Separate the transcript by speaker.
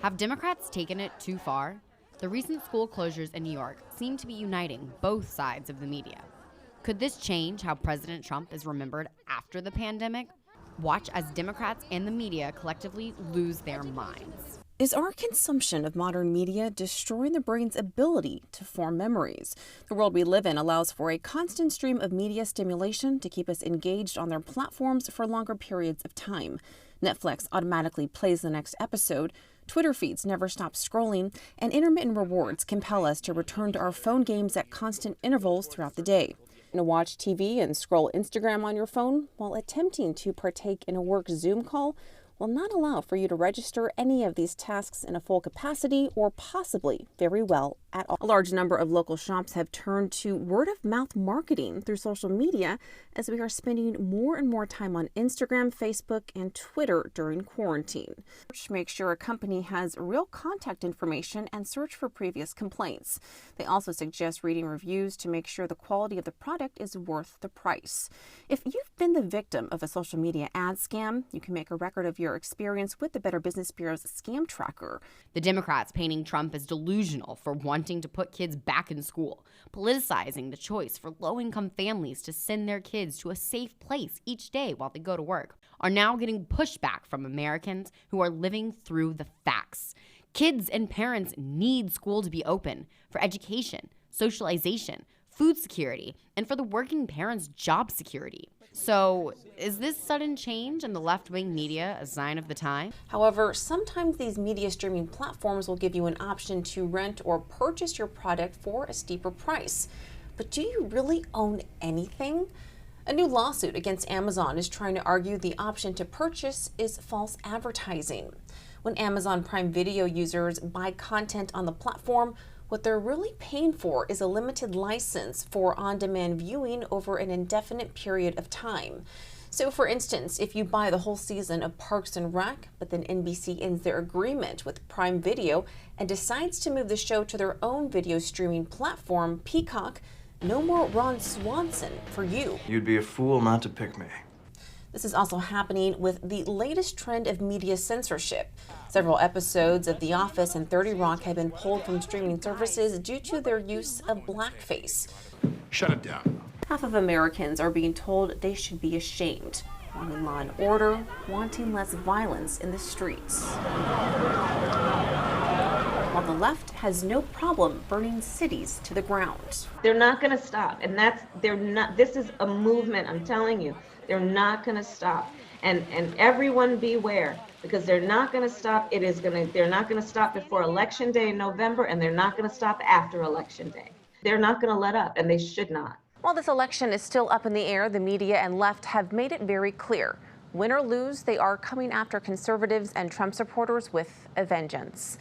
Speaker 1: Have Democrats taken it too far? The recent school closures in New York seem to be uniting both sides of the media. Could this change how President Trump is remembered after the pandemic? Watch as Democrats and the media collectively lose their minds.
Speaker 2: Is our consumption of modern media destroying the brain's ability to form memories? The world we live in allows for a constant stream of media stimulation to keep us engaged on their platforms for longer periods of time. Netflix automatically plays the next episode, Twitter feeds never stop scrolling, and intermittent rewards compel us to return to our phone games at constant intervals throughout the day. To watch TV and scroll Instagram on your phone while attempting to partake in a work Zoom call will not allow for you to register any of these tasks in a full capacity or possibly very well at all. A large number of local shops have turned to word-of-mouth marketing through social media as we are spending more and more time on Instagram, Facebook, and Twitter during quarantine. Make sure a company has real contact information and search for previous complaints. They also suggest reading reviews to make sure the quality of the product is worth the price. If you've been the victim of a social media ad scam, you can make a record of your experience with the Better Business Bureau's scam tracker.
Speaker 1: The Democrats painting Trump as delusional for wanting to put kids back in school, politicizing the choice for low-income families to send their kids to a safe place each day while they go to work, are now getting pushback from Americans who are living through the facts. Kids and parents need school to be open for education, socialization, food security, and for the working parents' job security. So, is this sudden change in the left-wing media a sign of the time?
Speaker 2: However, sometimes these media streaming platforms will give you an option to rent or purchase your product for a steeper price. But do you really own anything? A new lawsuit against Amazon is trying to argue the option to purchase is false advertising. When Amazon Prime Video users buy content on the platform, what they're really paying for is a limited license for on-demand viewing over an indefinite period of time. So, for instance, if you buy the whole season of Parks and Rec, but then NBC ends their agreement with Prime Video and decides to move the show to their own video streaming platform, Peacock, no more Ron Swanson for you.
Speaker 3: You'd be a fool not to pick me.
Speaker 2: This is also happening with the latest trend of media censorship. Several episodes of The Office and 30 Rock have been pulled from streaming services due to their use of blackface.
Speaker 4: Shut it down.
Speaker 2: Half of Americans are being told they should be ashamed, wanting law and order, wanting less violence in the streets. While the left has no problem burning cities to the ground.
Speaker 5: They're not going to stop, and this is a movement, I'm telling you. They're not going to stop, and everyone beware, because they're not going to stop. They're not going to stop before Election Day in November, and they're not going to stop after Election Day. They're not going to let up, and they should not.
Speaker 2: While this election is still up in the air, the media and left have made it very clear. Win or lose, they are coming after conservatives and Trump supporters with a vengeance.